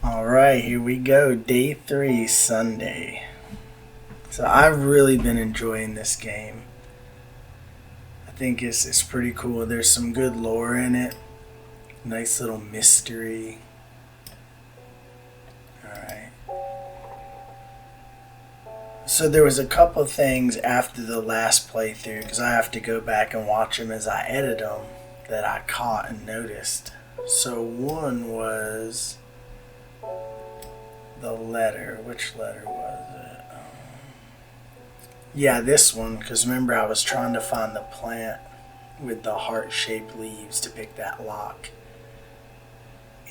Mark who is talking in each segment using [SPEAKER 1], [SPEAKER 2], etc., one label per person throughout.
[SPEAKER 1] Alright, here we go. Day 3, Sunday. So I've really been enjoying this game. I think it's pretty cool. There's some good lore in it. Nice little mystery. Alright. So there was a couple things after the last playthrough, because I have to go back and watch them as I edit them, that I caught and noticed. So one was the letter. Which letter was it? Yeah, this one, because remember I was trying to find the plant with the heart-shaped leaves to pick that lock.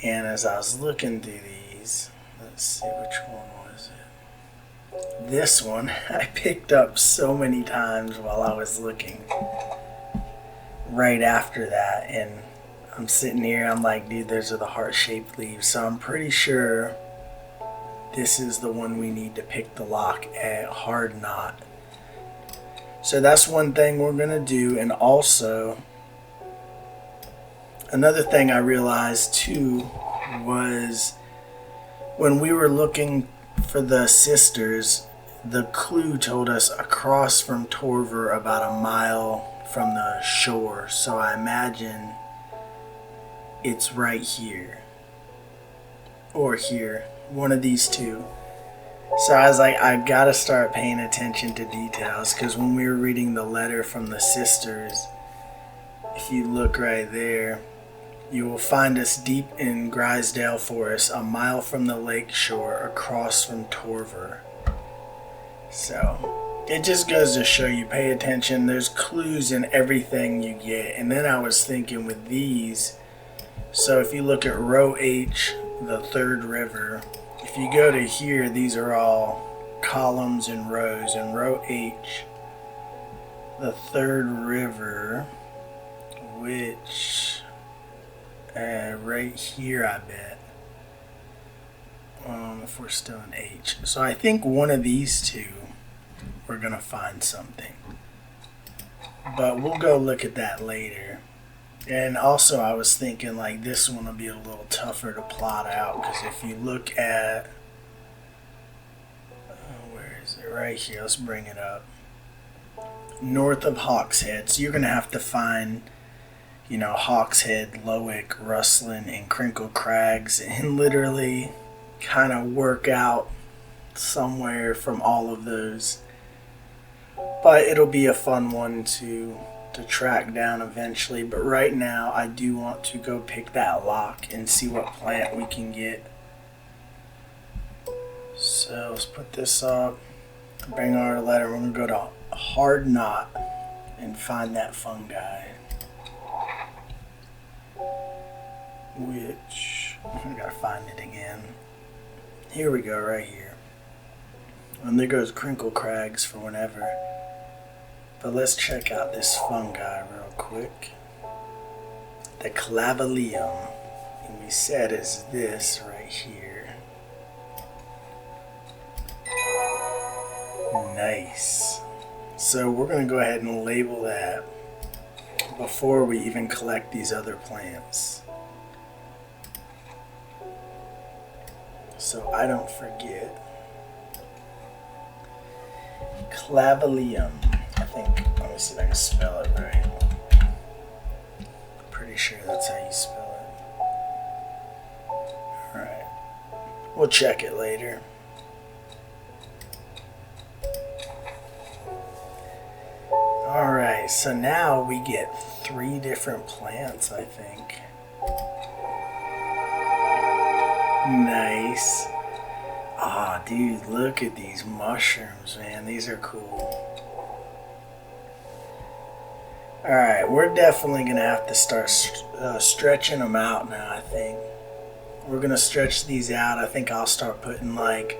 [SPEAKER 1] And as I was looking through these, let's see, which one was it? This one I picked up so many times while I was looking right after that, and I'm sitting here, I'm like, dude, those are the heart-shaped leaves. So I'm pretty sure this is the one we need to pick the lock at Hard Knot. So that's one thing we're gonna do. And also another thing I realized too was when we were looking for the sisters, the clue told us across from Torver about a mile from the shore. So I imagine it's right here or here, one of these two. So I was like, I gotta start paying attention to details, because when we were reading the letter from the sisters, if you look right there, you will find us deep in Grisdale Forest, a mile from the lake shore, across from Torver. So it just goes to show you, pay attention. There's clues in everything you get. And then I was thinking with these, so if you look at row H, the third river, if you go to here, these are all columns and rows. And row H, the third river, which right here, I bet, if we're still in H. So I think one of these two, we're gonna find something, but we'll go look at that later. And also I was thinking like this one will be a little tougher to plot out, because if you look at, where is it? Right here, let's bring it up. North of Hawkshead, so you're going to have to find, Hawkshead, Lowick, Rustlin, and Crinkle Crags, and literally kind of work out somewhere from all of those. But it'll be a fun one to track down eventually. But right now I do want to go pick that lock and see what plant we can get. So let's put this up, bring our letter. We're going to go to Hard Knot and find that fungi, which I gotta find it again. Here we go, right here. And there goes Crinkle Crags for whenever. But let's check out this fungi real quick. The clavalium. And we said is this right here. Nice. So we're going to go ahead and label that before we even collect these other plants, so I don't forget. Clavalium. I think, let me see if I can spell it right. Pretty sure that's how you spell it. Alright. We'll check it later. Alright, so now we get 3 different plants, I think. Nice. Ah, dude, look at these mushrooms, man. These are cool. Alright, we're definitely going to have to start stretching them out now, I think. We're going to stretch these out. I think I'll start putting, like,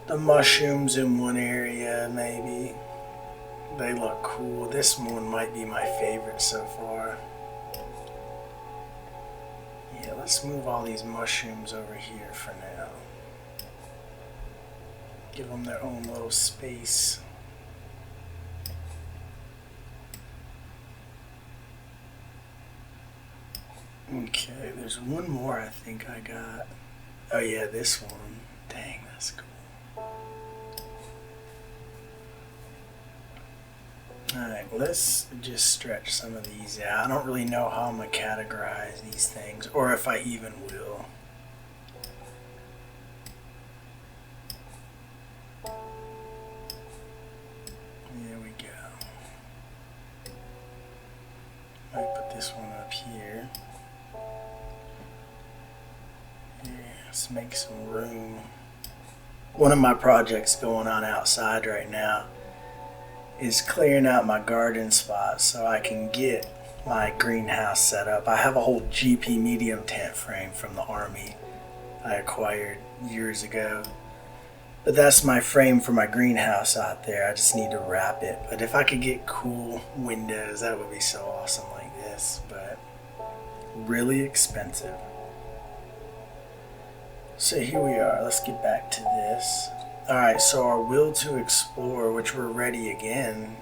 [SPEAKER 1] the mushrooms in one area, maybe. They look cool. This one might be my favorite so far. Yeah, let's move all these mushrooms over here for now. Give them their own little space. Okay, there's one more I think I got. Oh yeah, this one. Dang, that's cool. Alright, let's just stretch some of these out. I don't really know how I'm going to categorize these things, or if I even will. There we go. Might put this one up here. Yeah, let's make some room. One of my projects going on outside right now is clearing out my garden spot so I can get my greenhouse set up. I have a whole GP medium tent frame from the Army I acquired years ago. But that's my frame for my greenhouse out there. I just need to wrap it. But if I could get cool windows, that would be so awesome like this. But really expensive. So here we are. Let's get back to this. Alright, so our will to explore, which we're ready again.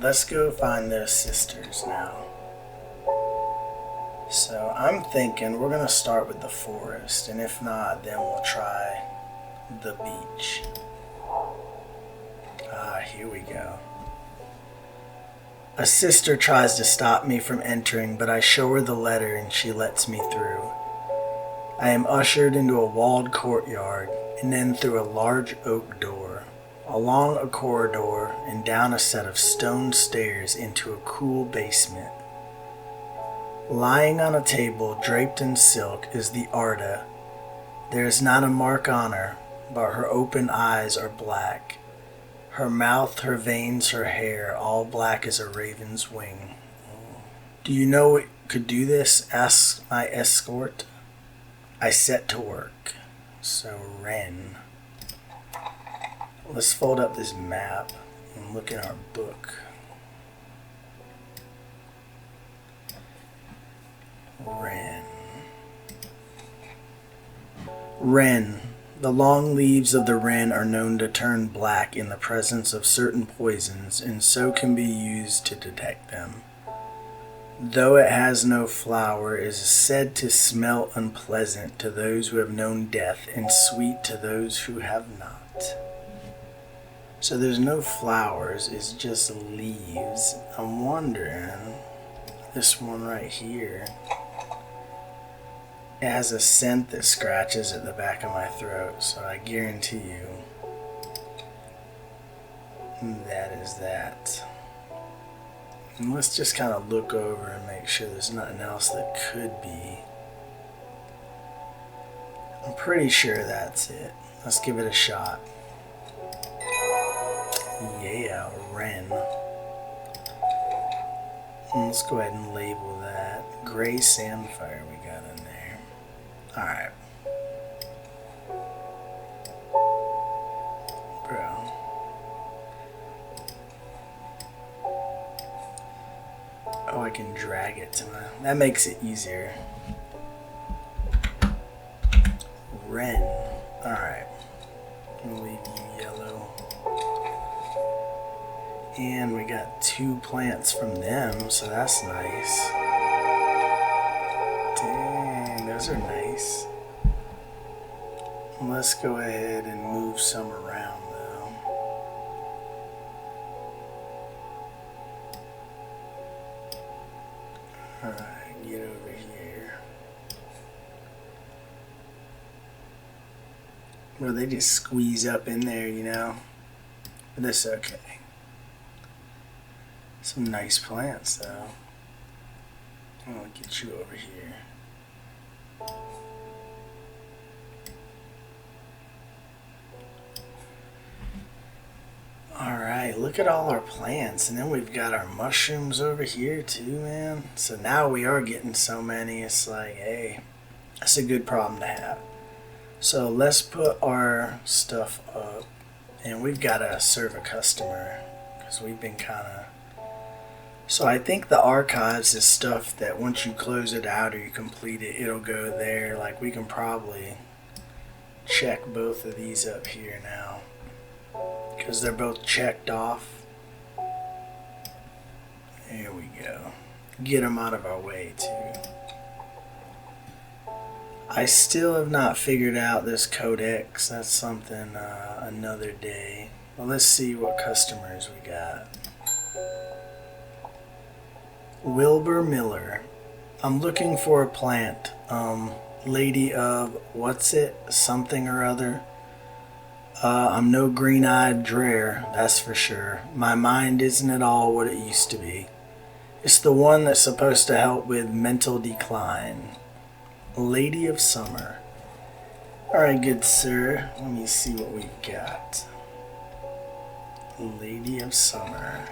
[SPEAKER 1] Let's go find those sisters now. So I'm thinking we're going to start with the forest, and if not, then we'll try the beach. Here we go. A sister tries to stop me from entering, but I show her the letter and she lets me through. I am ushered into a walled courtyard, and then through a large oak door, along a corridor, and down a set of stone stairs into a cool basement. Lying on a table draped in silk is the Arda. There is not a mark on her, but her open eyes are black. Her mouth, her veins, her hair, all black as a raven's wing. Do you know what could do this? Asks my escort. I set to work. So Ren. Let's fold up this map and look at our book. Ren. Wren. The long leaves of the wren are known to turn black in the presence of certain poisons, and so can be used to detect them. Though it has no flower, it is said to smell unpleasant to those who have known death and sweet to those who have not. So there's no flowers, it's just leaves. I'm wondering, this one right here, it has a scent that scratches at the back of my throat, so I guarantee you that is that. And let's just kind of look over and make sure there's nothing else that could be. I'm pretty sure that's it. Let's give it a shot. Yeah, Wren. And let's go ahead and label that gray sandfire we got in there. Alright. Bro. Oh, I can drag it to my... That makes it easier. Wren. Alright. We'll leave you yellow. And we got 2 plants from them, so that's nice. Dang, those are nice. Let's go ahead and move some around though. Alright, get over here. Well, they just squeeze up in there, you know? But that's okay. Some nice plants though. I'm gonna get you over here. Alright, look at all our plants. And then we've got our mushrooms over here too, man. So now we are getting so many. It's like, hey, that's a good problem to have. So let's put our stuff up. And we've got to serve a customer, because we've been kind of... So I think the archives is stuff that once you close it out or you complete it, it'll go there. Like we can probably check both of these up here now, because they're both checked off. There we go. Get them out of our way too. I still have not figured out this codex. That's something another day. Well, let's see what customers we got. Wilbur Miller. I'm looking for a plant. Lady of what's it? Something or other. I'm no green-eyed drear, that's for sure. My mind isn't at all what it used to be. It's the one that's supposed to help with mental decline. Lady of Summer. Alright, good sir. Let me see what we've got. Lady of Summer.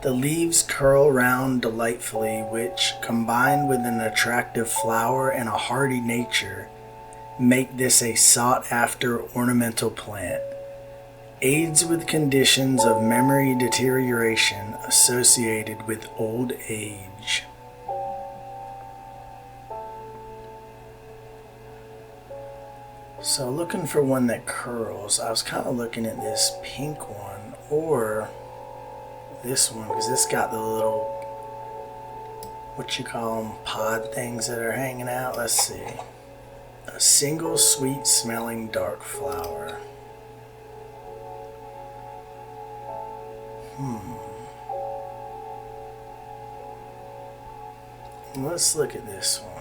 [SPEAKER 1] The leaves curl round delightfully, which, combined with an attractive flower and a hardy nature, make this a sought-after ornamental plant. Aids with conditions of memory deterioration associated with old age. So looking for one that curls. I was kind of looking at this pink one or this one because this got the little, what you call them, pod things that are hanging out. Let's see. A single sweet smelling dark flower. Let's look at this one.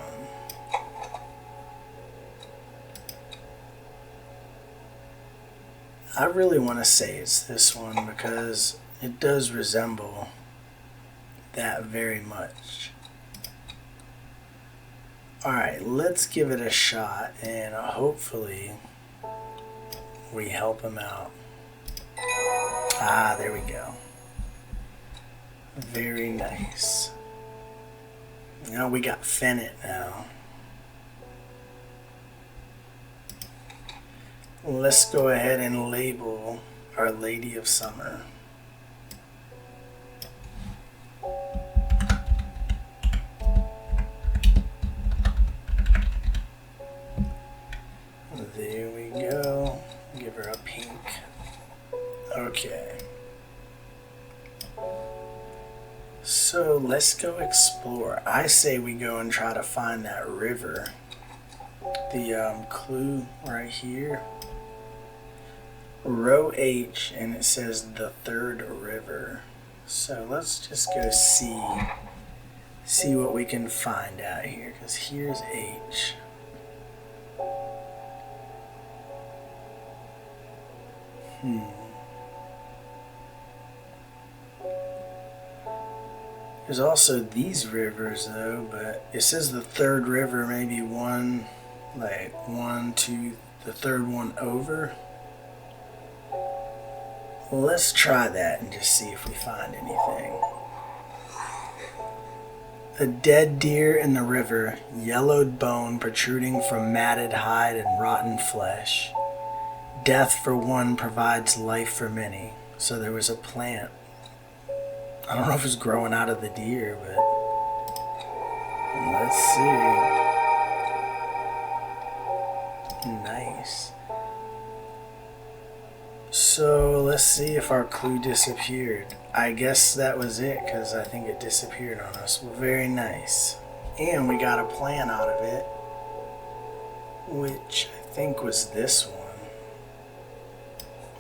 [SPEAKER 1] I really want to say it's this one because it does resemble that very much. Alright, let's give it a shot and hopefully we help him out. Ah, there we go. Very nice. Now we got Fennec now. Let's go ahead and label our Lady of Summer. There we go. Give her a pink. Okay. So let's go explore. I say we go and try to find that river. The clue right here. Row H, and it says the third river. So let's just go see what we can find out here, because here's H. There's also these rivers though, but it says the third river, maybe one, two, the third one over. Well, let's try that and just see if we find anything. A dead deer in the river, yellowed bone protruding from matted hide and rotten flesh. Death for one provides life for many. So there was a plant. I don't know if it's growing out of the deer, but let's see. Nice. So let's see if our clue disappeared. I guess that was it because I think it disappeared on us. Well, very nice. And we got a plant out of it, which I think was this one.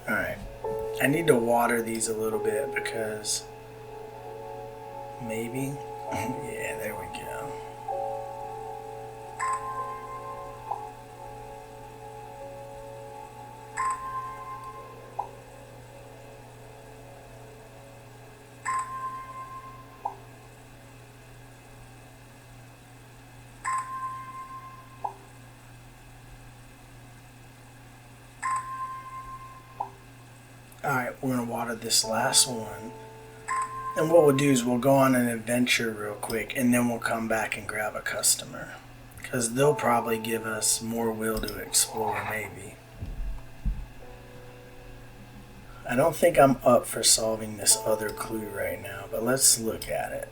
[SPEAKER 1] Alright. I need to water these a little bit because maybe. Yeah, there we go. Alright, we're going to water this last one. And what we'll do is we'll go on an adventure real quick and then we'll come back and grab a customer. Because they'll probably give us more will to explore, maybe. I don't think I'm up for solving this other clue right now, but let's look at it.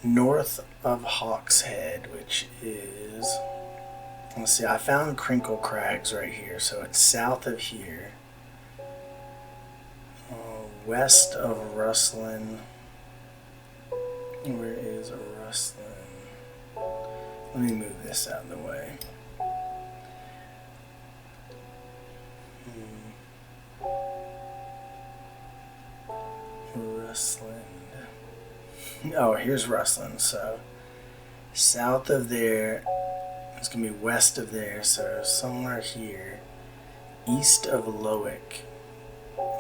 [SPEAKER 1] North of Hawk's Head, which is... Let's see, I found Crinkle Crags right here, so it's south of here. West of Rustlin. Where is Rustlin? Let me move this out of the way. Rustland. Oh, here's Rustland. So south of there, it's gonna be west of there. So somewhere here, east of Lowick.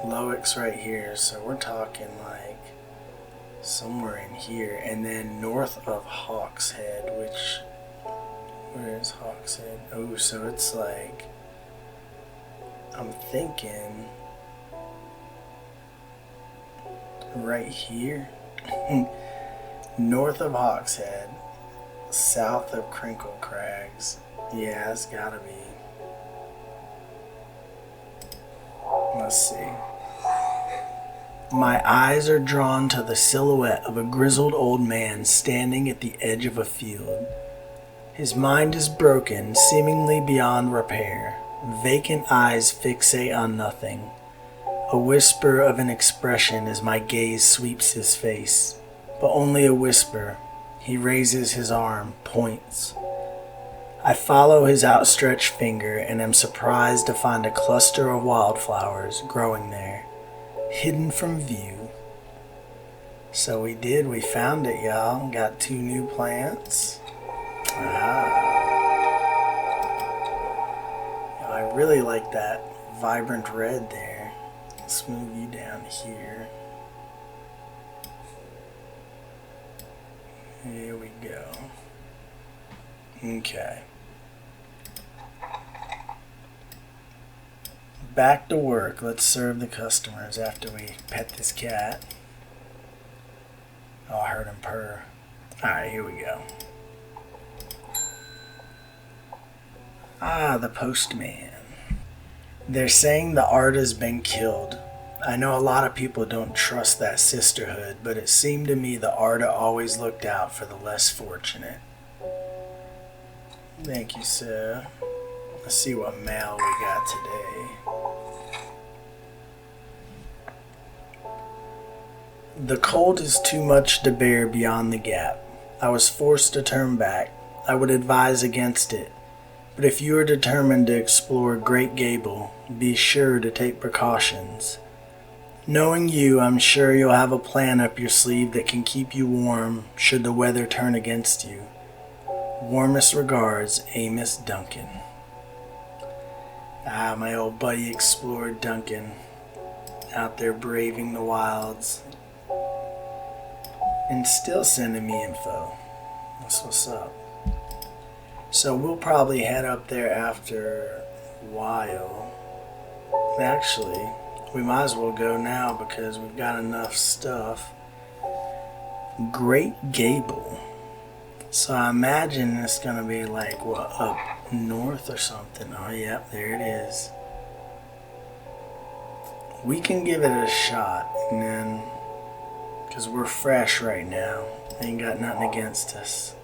[SPEAKER 1] Lowick's right here. So we're talking like somewhere in here, and then north of Hawkshead, which, where is Hawkshead? Oh, so it's like, I'm thinking right here. North of Hawkshead, south of Crinkle Crags. Yeah, it's gotta be. Let's see. My eyes are drawn to the silhouette of a grizzled old man standing at the edge of a field. His mind is broken, seemingly beyond repair. Vacant eyes fixate on nothing. A whisper of an expression as my gaze sweeps his face. But only a whisper. He raises his arm, points. I follow his outstretched finger and am surprised to find a cluster of wildflowers growing there, hidden from view. So we found it, y'all. Got 2 new plants. I really like that vibrant red there. Let's move you down here. Here we go. Okay. Back to work. Let's serve the customers after we pet this cat. Oh, I heard him purr. Alright, here we go. Ah, the postman. They're saying the art has been killed. I know a lot of people don't trust that sisterhood, but it seemed to me the Arda always looked out for the less fortunate. Thank you, sir. Let's see what mail we got today. The cold is too much to bear beyond the gap. I was forced to turn back. I would advise against it. But if you are determined to explore Great Gable, be sure to take precautions. Knowing you, I'm sure you'll have a plan up your sleeve that can keep you warm should the weather turn against you. Warmest regards, Amos Duncan. Ah, my old buddy Explorer Duncan, out there braving the wilds and still sending me info. That's what's up. So we'll probably head up there after a while. Actually, we might as well go now because we've got enough stuff. Great Gable. So I imagine it's gonna be like, what, up north or something. Oh, yep, there it is. We can give it a shot, and then, because we're fresh right now, ain't got nothing against us.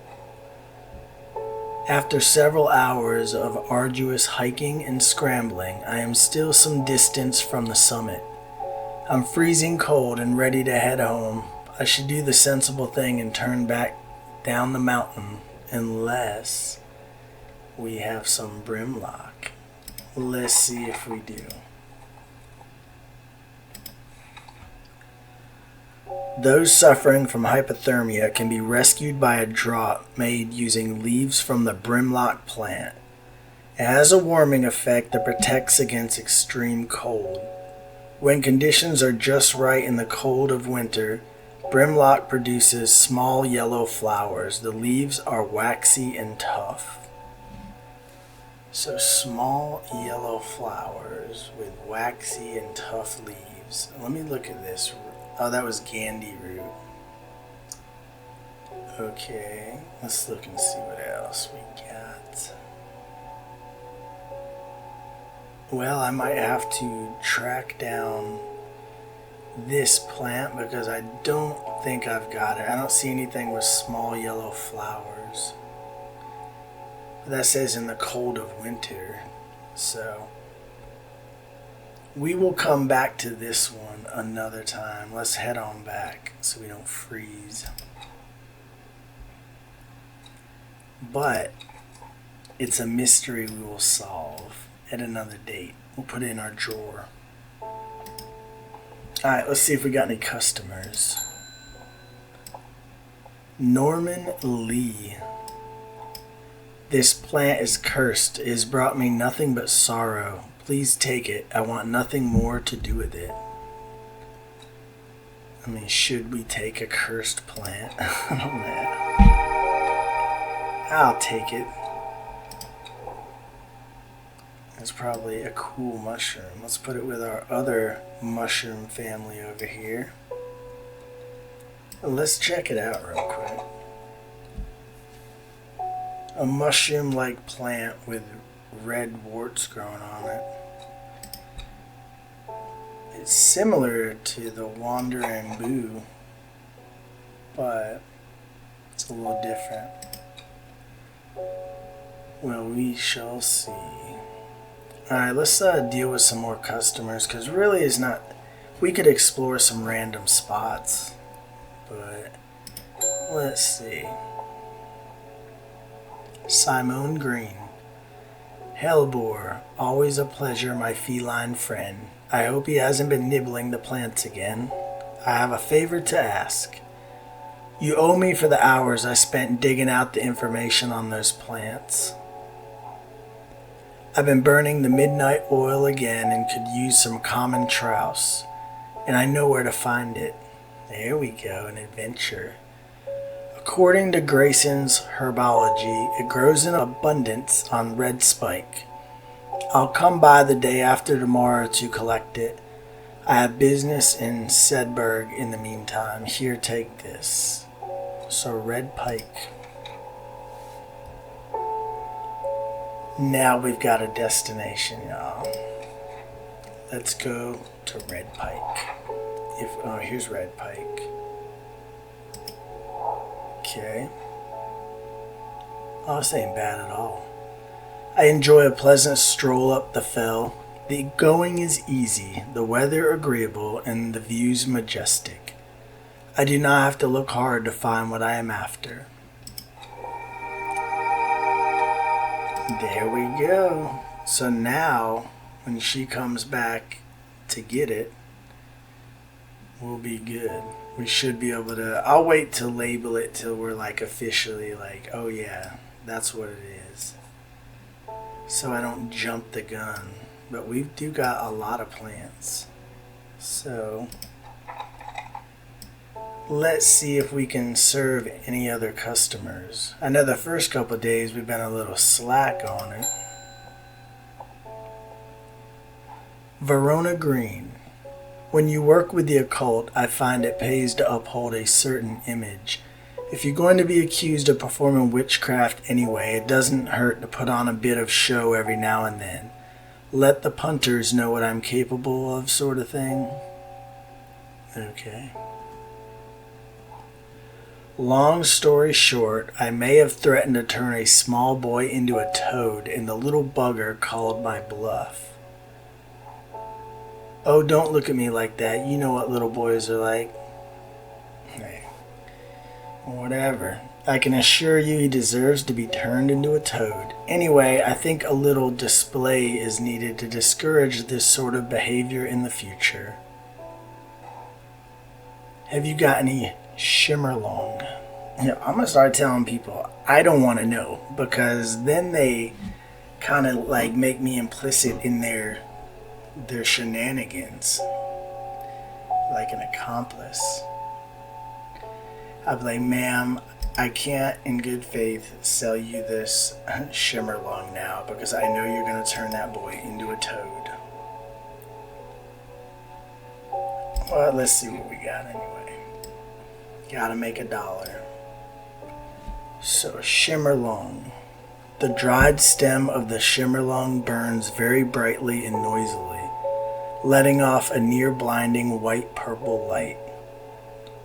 [SPEAKER 1] After several hours of arduous hiking and scrambling, I am still some distance from the summit. I'm freezing cold and ready to head home. I should do the sensible thing and turn back down the mountain unless we have some brimlock. Let's see if we do. Those suffering from hypothermia can be rescued by a draught made using leaves from the brimlock plant. It has a warming effect that protects against extreme cold. When conditions are just right in the cold of winter, brimlock produces small yellow flowers. The leaves are waxy and tough. So small yellow flowers with waxy and tough leaves. Let me look at this. Oh, that was Gandhi root. Okay, let's look and see what else we got. Well, I might have to track down this plant because I don't think I've got it. I don't see anything with small yellow flowers. That says in the cold of winter, so we will come back to this one another time. Let's head on back so we don't freeze. but it's a mystery we will solve at another date. We'll put it in our drawer. Alright, let's see if we got any customers. Norman Lee. This plant is cursed. It has brought me nothing but sorrow. Please take it. I want nothing more to do with it. I mean, should we take a cursed plant? I don't know. I'll take it. It's probably a cool mushroom. Let's put it with our other mushroom family over here. Let's check it out real quick. A mushroom-like plant with red warts growing on it. It's similar to the Wandering Boo, but it's a little different. Well, we shall see. Alright, let's deal with some more customers, because really it's not... We could explore some random spots, but let's see. Simone Green. Hellbore, always a pleasure, my feline friend. I hope he hasn't been nibbling the plants again. I have a favor to ask. You owe me for the hours I spent digging out the information on those plants. I've been burning the midnight oil again and could use some common trouse, and I know where to find it. There we go, an adventure. According to Grayson's herbology, it grows in abundance on red spike. I'll come by the day after tomorrow to collect it. I have business in Sedberg in the meantime. Here, take this. So, red pike. Now we've got a destination, y'all. Let's go to red pike. Here's red pike. Okay. Oh, this ain't bad at all. I enjoy a pleasant stroll up the fell. The going is easy, the weather agreeable, and the views majestic. I do not have to look hard to find what I am after. There we go. So now, when she comes back to get it, we'll be good. We should be able to... I'll wait to label it till we're like officially like, oh yeah, that's what it is. So I don't jump the gun. But we do got a lot of plants. So let's see if we can serve any other customers. I know the first couple of days we've been a little slack on it. Verona Green. When you work with the occult, I find it pays to uphold a certain image. If you're going to be accused of performing witchcraft anyway, it doesn't hurt to put on a bit of show every now and then. Let the punters know what I'm capable of, sort of thing. Okay. Long story short, I may have threatened to turn a small boy into a toad, and the little bugger called my bluff. Oh, don't look at me like that. You know what little boys are like. Hey. Whatever. I can assure you he deserves to be turned into a toad. Anyway, I think a little display is needed to discourage this sort of behavior in the future. Have you got any shimmerlong? I'm going to start telling people I don't want to know, because then they kind of like make me implicit in their shenanigans, like an accomplice. I'd be like, ma'am, I can't in good faith sell you this shimmerlong now, because I know you're going to turn that boy into a toad. Well, let's see what we got anyway. Gotta make $1. So, shimmerlong. The dried stem of the shimmerlong burns very brightly and noisily, letting off a near-blinding white-purple light.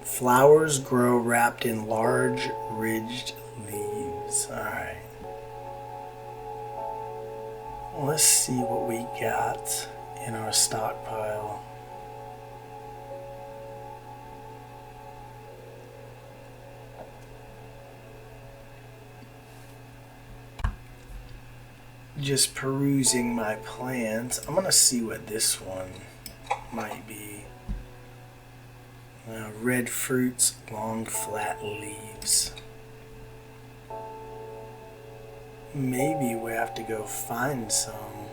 [SPEAKER 1] Flowers grow wrapped in large, ridged leaves. Alright. Let's see what we got in our stockpile. just perusing my plants. I'm gonna see what this one might be. Red fruits, long flat leaves. Maybe we have to go find some.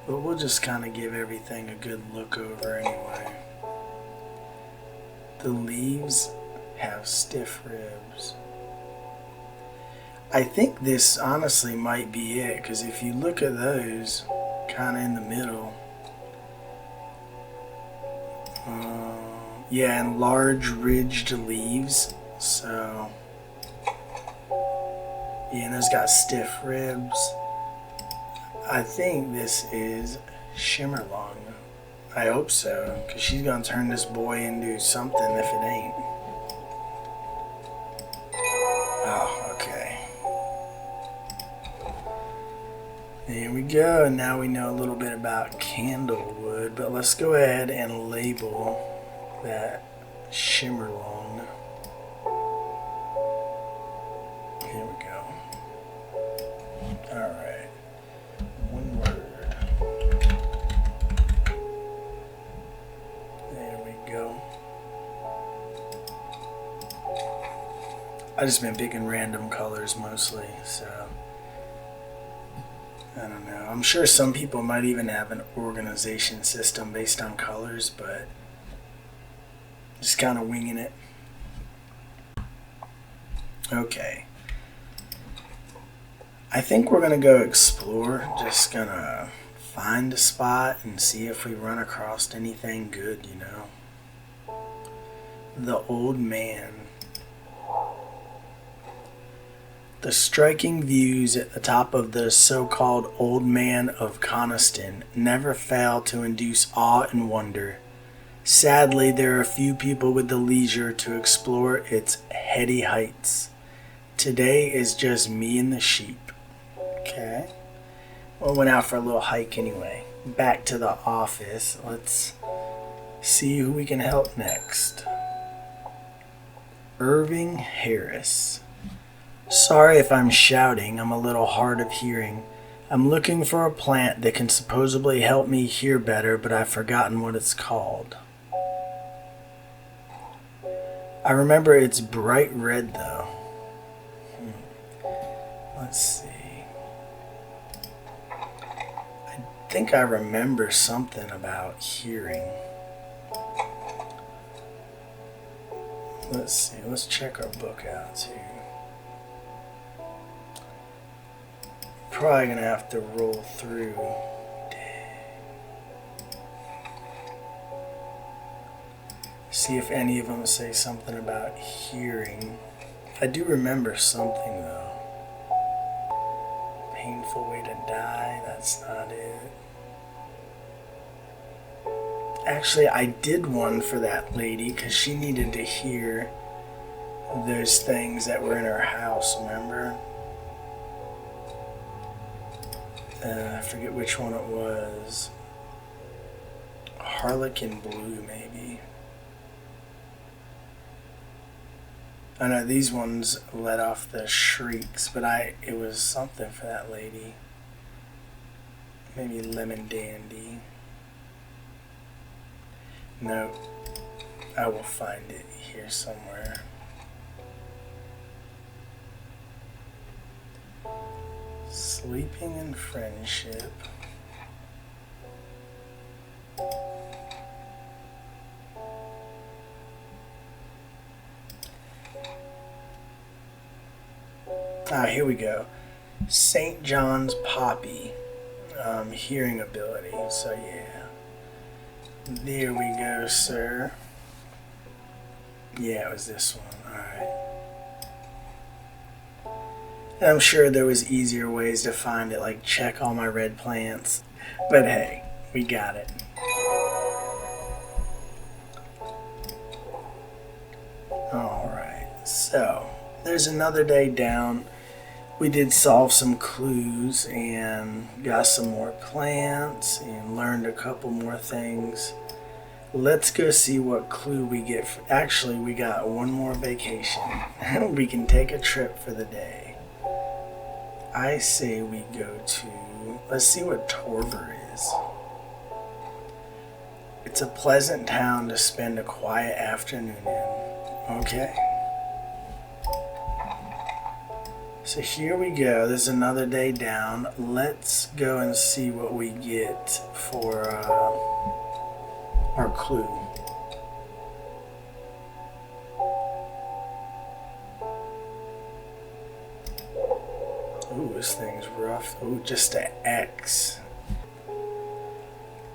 [SPEAKER 1] But we'll just kind of give everything a good look over anyway. The leaves have stiff ribs. I think this honestly might be it, because if you look at those kind of in the middle, yeah, and large ridged leaves, so yeah, and those got stiff ribs. I think this is Shimmerlong. I hope so, because she's gonna turn this boy into something if it ain't. Oh, okay. There we go. Now we know a little bit about candlewood, but let's go ahead and label that Shimmerlong. Here we go. Alright. One word. There we go. I've just been picking random colors mostly, so I don't know. I'm sure some people might even have an organization system based on colors, but just kind of winging it. Okay. I think we're going to go explore. Just going to find a spot and see if we run across anything good, you know. The Old Man. The striking views at the top of the so-called Old Man of Coniston never fail to induce awe and wonder. Sadly, there are few people with the leisure to explore its heady heights. Today is just me and the sheep. Okay. Well, went out for a little hike anyway. Back to the office. Let's see who we can help next. Irving Harris. Sorry if I'm shouting, I'm a little hard of hearing. I'm looking for a plant that can supposedly help me hear better, but I've forgotten what it's called. I remember it's bright red though. Let's see. I think I remember something about hearing. Let's see, let's check our book out too. Probably gonna have to roll through. See if any of them say something about hearing. I do remember something though. Painful way to die, that's not it. Actually, I did one for that lady because she needed to hear those things that were in her house, remember? I forget which one it was. Harlequin Blue, maybe. I know these ones let off the shrieks, but it was something for that lady. Maybe Lemon Dandy. No, I will find it here somewhere. Sleeping in Friendship. Here we go. St. John's Poppy. Hearing ability. So yeah. There we go, sir. Yeah, it was this one. Alright. And I'm sure there was easier ways to find it, like check all my red plants. But hey, we got it. Alright, so there's another day down. We did solve some clues and got some more plants and learned a couple more things. Let's go see what clue we get. Actually, we got one more vacation. We can take a trip for the day. I say we go to, let's see what Torver is. It's a pleasant town to spend a quiet afternoon in. Okay. So here we go. There's another day down. Let's go and see what we get for our clue. Ooh, this thing's rough. Ooh, just an X.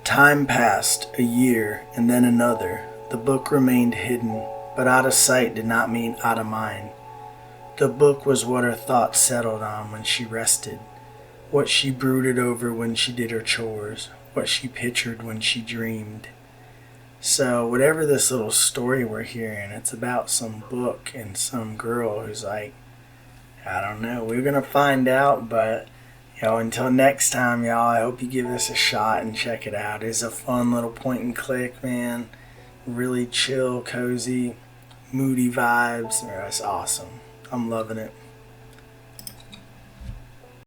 [SPEAKER 1] Time passed, a year, and then another. The book remained hidden, but out of sight did not mean out of mind. The book was what her thoughts settled on when she rested, what she brooded over when she did her chores, what she pictured when she dreamed. So whatever this little story we're hearing, it's about some book and some girl who's like, I don't know, we're going to find out, but until next time, y'all, I hope you give this a shot and check it out. It's a fun little point and click, man. Really chill, cozy, moody vibes. It's awesome. I'm loving it.